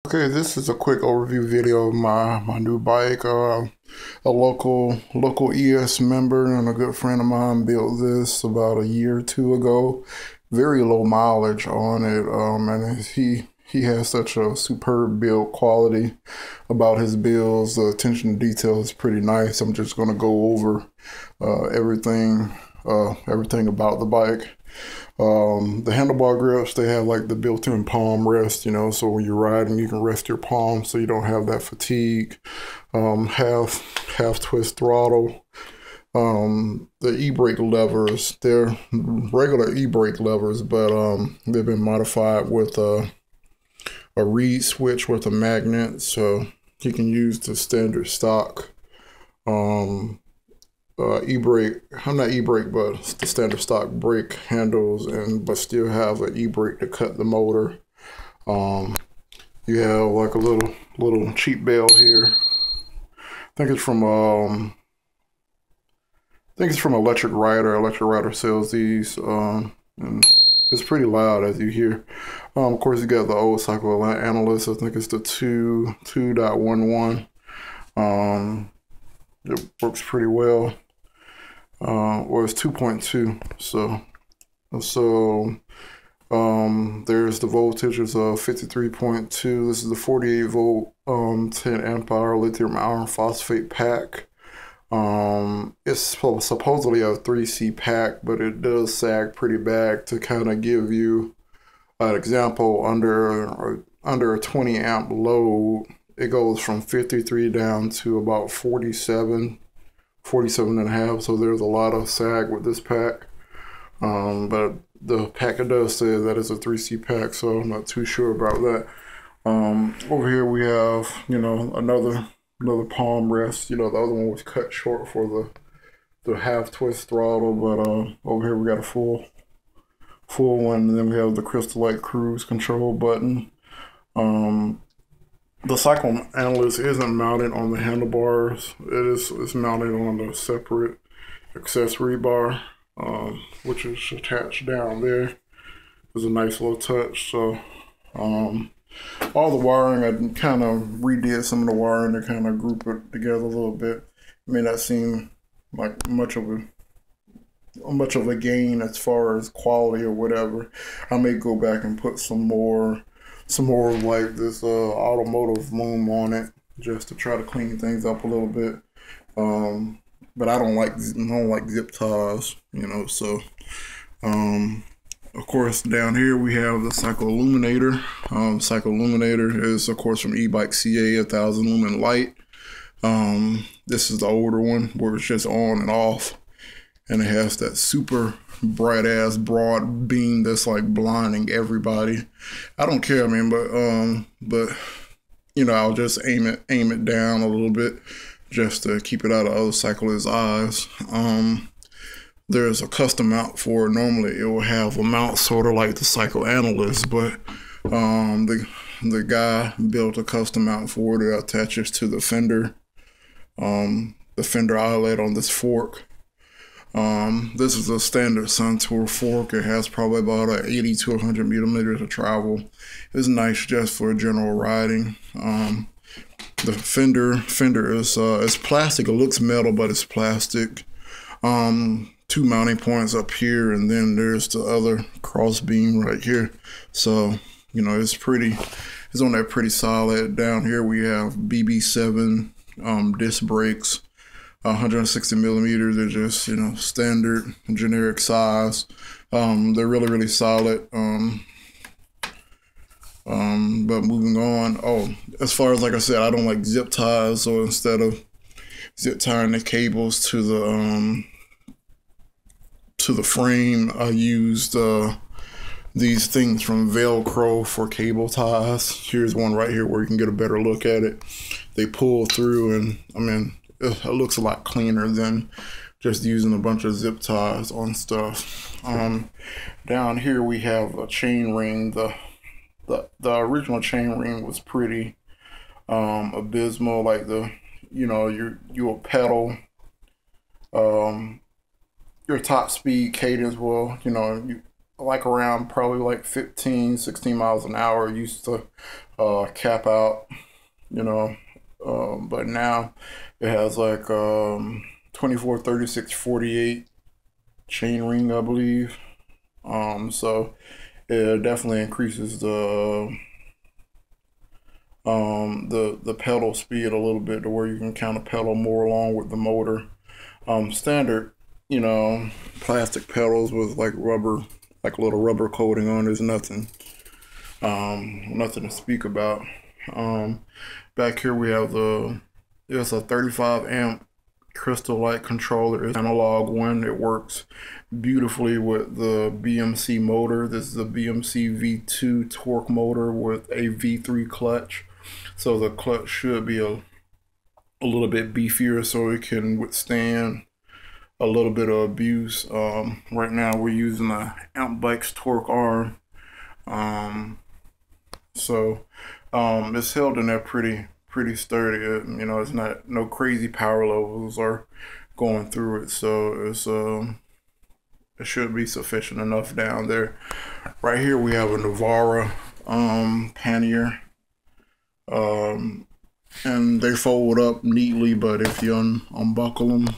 Okay, this is a quick overview video of my new bike. A local ES member and a good friend of mine built this about a year or two ago. Very low mileage on it, and he has such a superb build quality about his builds. The attention to detail is pretty nice. I'm just gonna go over everything about the bike. The handlebar grips, they have like the built-in palm rest, so when you're riding, you can rest your palm so you don't have that fatigue. Half twist throttle. The e-brake levers, they're regular e-brake levers, but they've been modified with a reed switch with a magnet, so you can use the standard stock e-brake. I'm not e-brake, but the standard stock brake handles, but still have an e-brake to cut the motor. You have like a little cheap bell here. I think it's from Electric Rider. Electric Rider sells these, and it's pretty loud as you hear. Of course, you got the old cycle analyst. I think it's the 2.11. It works pretty well. Or it's 2.2. So there's the voltages of 53.2. This is the 48 volt, 10 amp hour lithium iron phosphate pack. It's supposedly a 3C pack, but it does sag pretty bad. To kind of give you an example, under a 20 amp load, it goes from 53 down to about 47 and a half. So there's a lot of sag with this pack. But the packer does say that it's a 3C pack, so I'm not too sure about that. Over here we have, another palm rest. The other one was cut short for the half twist throttle, but over here we got a full one, and then we have the Crystal Light cruise control button. The cycle analyst isn't mounted on the handlebars. It's mounted on a separate accessory bar, which is attached down there. It's a nice little touch. So all the wiring, I kind of redid some of the wiring to kind of group it together a little bit. It may not seem like much of a gain as far as quality or whatever. I may go back and put some more of like this automotive loom on it, just to try to clean things up a little bit. But I don't like zip ties, so of course down here we have the cycle illuminator. Cycle illuminator is of course from e-bike CA 1000 lumen light. This is the older one where it's just on and off, and it has that super bright ass broad beam that's like blinding everybody. I don't care, man, but I'll just aim it down a little bit just to keep it out of other cyclists' eyes. There's a custom mount for it. Normally it will have a mount sort of like the cycle analyst, but the guy built a custom mount for it that attaches to the fender eyelet on this fork. This is a standard Suntour fork. It has probably about 80 to 100 millimeters of travel. It's nice just for general riding. The fender is plastic. It looks metal, but it's plastic. Two mounting points up here, and then there's the other cross beam right here. So it's on there pretty solid. Down here we have BB7 disc brakes. 160 millimeters. They're just standard generic size. They're really solid. But moving on, as far as, like I said, I don't like zip ties, so instead of zip tying the cables to the frame, I used these things from Velcro for cable ties. Here's one right here where you can get a better look at it. They pull through, and it looks a lot cleaner than just using a bunch of zip ties on stuff. Down here we have a chain ring. The original chain ring was pretty abysmal. Like you will pedal your top speed cadence. Well, like around probably like 15, 16 miles an hour. It used to cap out, you know, but now it has like 24, 36, 48 chain ring, I believe. So it definitely increases the pedal speed a little bit to where you can kind of pedal more along with the motor. Standard, you know, plastic pedals with like rubber, like a little rubber coating on, there's nothing to speak about. Back here we have it's a 35 amp crystal light controller. It's an analog one. It works beautifully with the BMC motor. This is a BMC V2 torque motor with a V3 clutch. So the clutch should be a little bit beefier so it can withstand a little bit of abuse. Right now we're using a Amp Bikes torque arm. So it's held in there pretty sturdy. You know, it's not no crazy power levels are going through it, so it's it should be sufficient enough down there. Right here we have a Navara pannier, and they fold up neatly, but if you unbuckle them,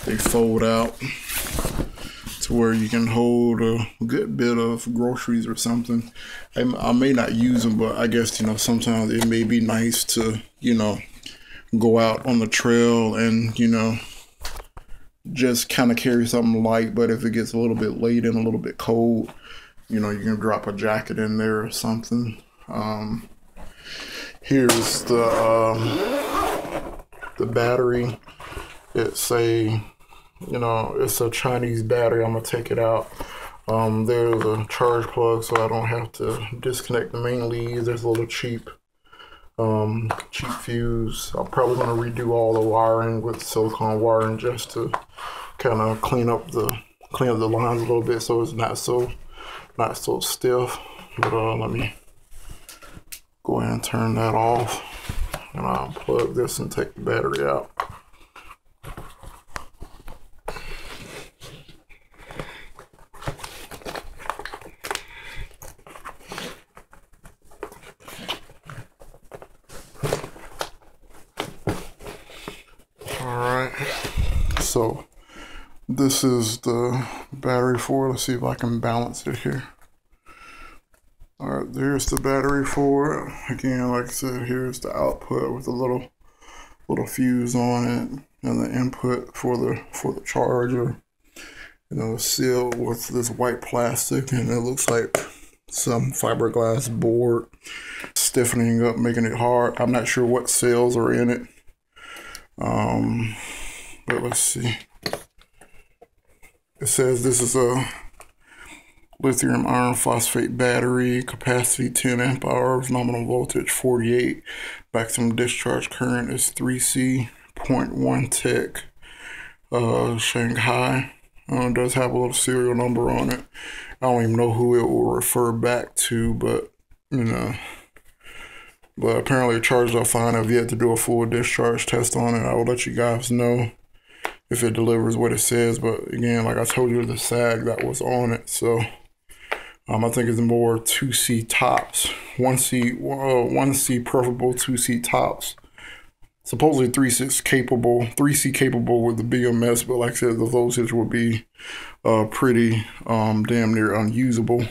they fold out to where you can hold a good bit of groceries or something. I may not use them, but I guess, you know, sometimes it may be nice to, you know, go out on the trail and, you know, just kind of carry something light. But if it gets a little bit late and a little bit cold, you know, you can drop a jacket in there or something. Here's the battery. It's a, you know, it's a Chinese battery. I'm gonna take it out. There's a charge plug, so I don't have to disconnect the main leads. There's a little cheap fuse. I'm probably gonna redo all the wiring with silicone wiring just to kind of clean up the lines a little bit so it's not so stiff. But let me go ahead and turn that off, and I'll plug this and take the battery out. Alright, so this is the battery for it. Let's see if I can balance it here. Alright, there's the battery for it. Again, like I said, here's the output with a little fuse on it, and the input for the charger. You know, sealed with this white plastic, and it looks like some fiberglass board stiffening up, making it hard. I'm not sure what cells are in it. But let's see. It says this is a lithium iron phosphate battery, capacity 10 amp hours, nominal voltage 48, maximum discharge current is 3C, 0.1 tech, Shanghai. It does have a little serial number on it. I don't even know who it will refer back to, but you know. But apparently it charged up fine. I've yet to do a full discharge test on it. I will let you guys know if it delivers what it says. But again, like I told you, the sag that was on it. So I think it's more 2C tops. 1C preferable, 2C tops. Supposedly 3C capable with the BMS, but like I said, the voltage will be pretty damn near unusable.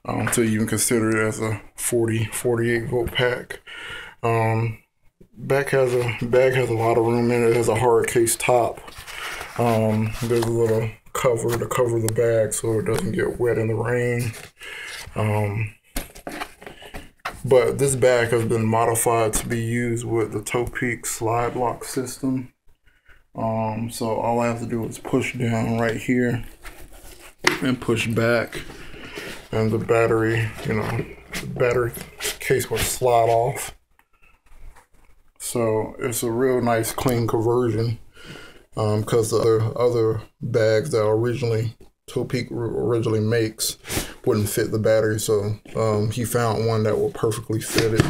Until you can consider it as a 48 volt pack. Bag has a lot of room in it. It has a hard case top. There's a little cover to cover the bag so it doesn't get wet in the rain. But this bag has been modified to be used with the Topeak slide lock system. So all I have to do is push down right here and push back, and the battery, you know, the battery case will slide off. So it's a real nice clean conversion, because the other bags that Topeak originally makes wouldn't fit the battery. So he found one that will perfectly fit it,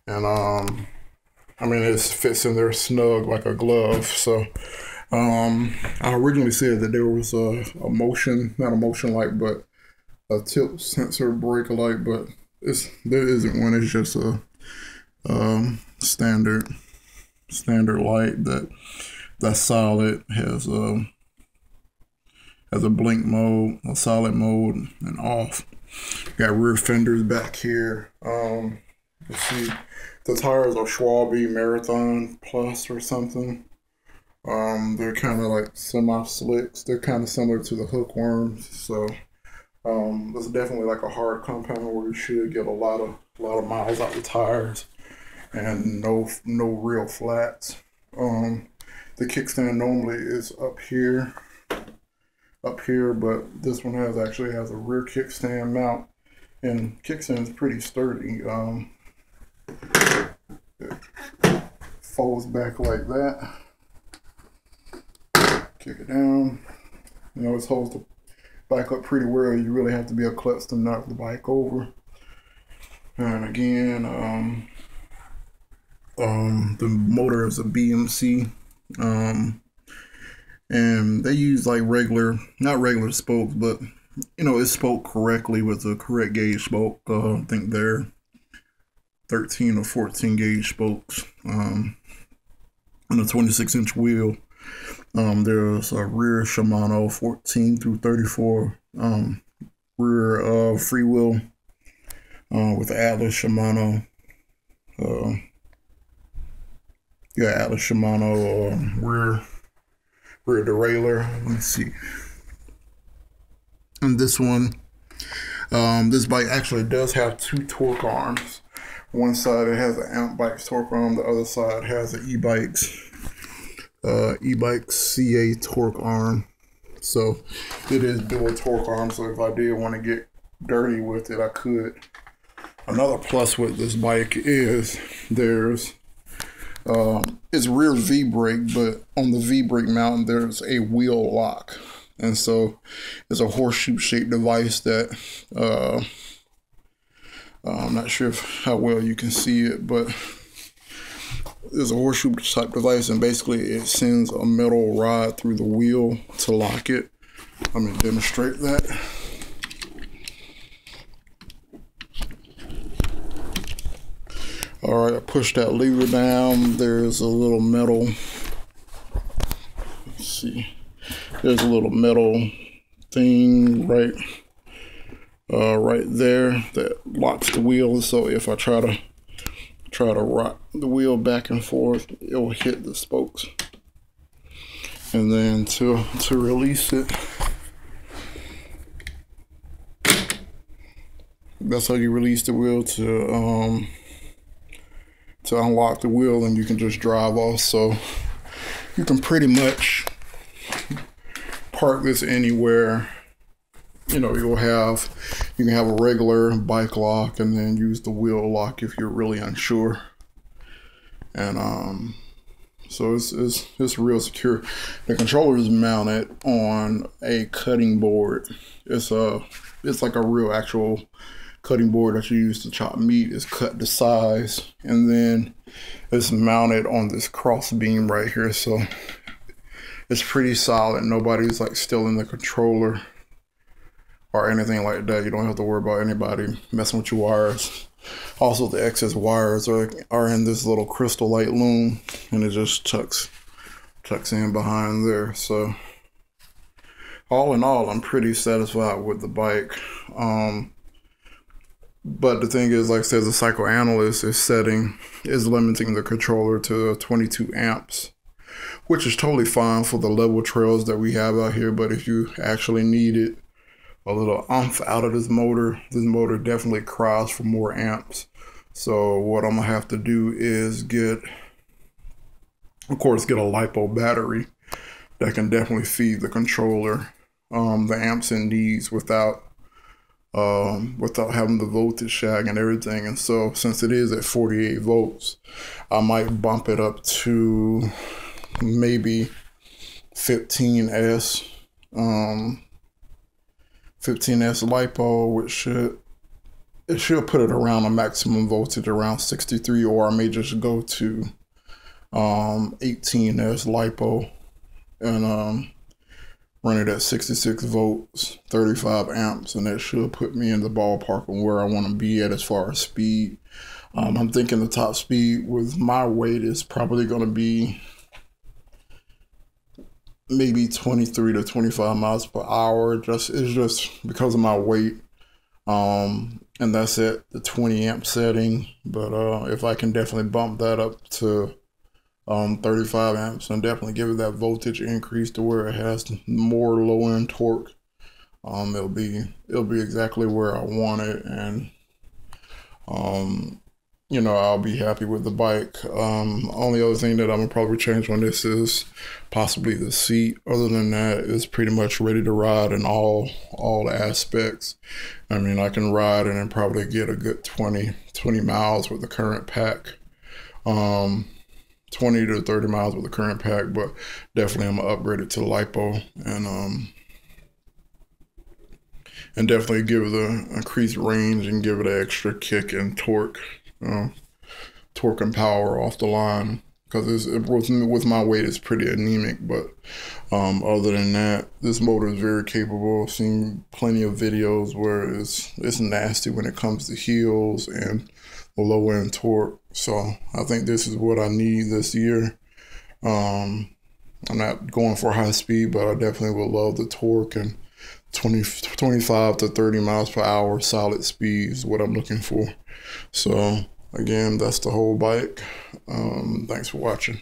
and I mean, it fits in there snug like a glove. So I originally said that there was a motion, not a motion light, but a tilt sensor brake light, but there isn't one. It's just a standard light that's solid, has a blink mode, a solid mode, and off. Got rear fenders back here. Let's see, the tires are Schwalbe Marathon Plus or something. They're kind of like semi-slicks. They're kind of similar to the hookworms, so it's definitely like a hard compound where you should get a lot of miles out the tires, and no real flats. The kickstand normally is up here, but this one actually has a rear kickstand mount, and kickstand is pretty sturdy. It folds back like that. Kick it down. You know, it holds the bike up pretty well. You really have to be a klutz to knock the bike over. And again, the motor is a BMC. And they use like not regular spokes, but you know, it's spoked correctly with the correct gauge spoke. I think they're 13 or 14 gauge spokes on a 26-inch wheel. There's a rear Shimano 14 through 34 rear freewheel with Atlas Shimano. Atlas Shimano rear derailleur. Let me see. And this one, this bike actually does have two torque arms. One side it has an Amp Bikes torque arm. The other side has an e-bikes CA torque arm. So it is dual torque arm. So if I did want to get dirty with it, I could. Another plus with this bike is it's rear V-brake, but on the V-brake mount there's a wheel lock, and so it's a horseshoe shaped device that I'm not sure how well you can see it, but there's a horseshoe type device, and basically it sends a metal rod through the wheel to lock it. Let me demonstrate that. All right, I push that lever down. There's a little metal, let's see, there's a little metal thing right there that locks the wheel. So if I try to rock the wheel back and forth, it will hit the spokes. And then to release it, that's how you release the wheel to unlock the wheel, and you can just drive off. So you can pretty much park this anywhere. You know, you can have a regular bike lock and then use the wheel lock if you're really unsure. And so it's real secure. The controller is mounted on a cutting board. It's like a real actual cutting board that you use to chop meat. Is cut to size, and then it's mounted on this cross beam right here. So it's pretty solid. Nobody's like stealing the controller or anything like that. You don't have to worry about anybody messing with your wires. Also, the excess wires are in this little crystal light loom, and it just tucks in behind there. So all in all, I'm pretty satisfied with the bike. But the thing is, like I said, the psychoanalyst is limiting the controller to 22 amps, which is totally fine for the level trails that we have out here. But if you actually needed a little oomph out of this motor definitely cries for more amps. So what I'm gonna have to do is get a LiPo battery that can definitely feed the controller the amps it needs without having the voltage shag and everything. And so since it is at 48 volts, I might bump it up to maybe 15S 15S LiPo, which should put it around a maximum voltage around 63, or I may just go to 18S LiPo and run it at 66 volts, 35 amps, and that should put me in the ballpark of where I want to be at as far as speed. I'm thinking the top speed with my weight is probably going to be maybe 23 to 25 miles per hour. It's just because of my weight. And that's at the 20 amp setting. But if I can definitely bump that up to 35 amps and definitely give it that voltage increase to where it has more low end torque, it'll be exactly where I want it, and you know, I'll be happy with the bike. Only other thing that I'm gonna probably change on this is possibly the seat. Other than that, it's pretty much ready to ride in all aspects. I mean, I can ride and then probably get a good 20 miles with the current pack. 20 to 30 miles with the current pack, but definitely I'm gonna upgrade it to lipo and definitely give it the increased range and give it an extra kick and torque. Torque and power off the line, because with my weight it's pretty anemic, but other than that, this motor is very capable. I've seen plenty of videos where it's nasty when it comes to heels and the low end torque, so I think this is what I need this year. I'm not going for high speed, but I definitely would love the torque, and 25 to 30 miles per hour solid speed is what I'm looking for. So again, that's the whole bike. Thanks for watching.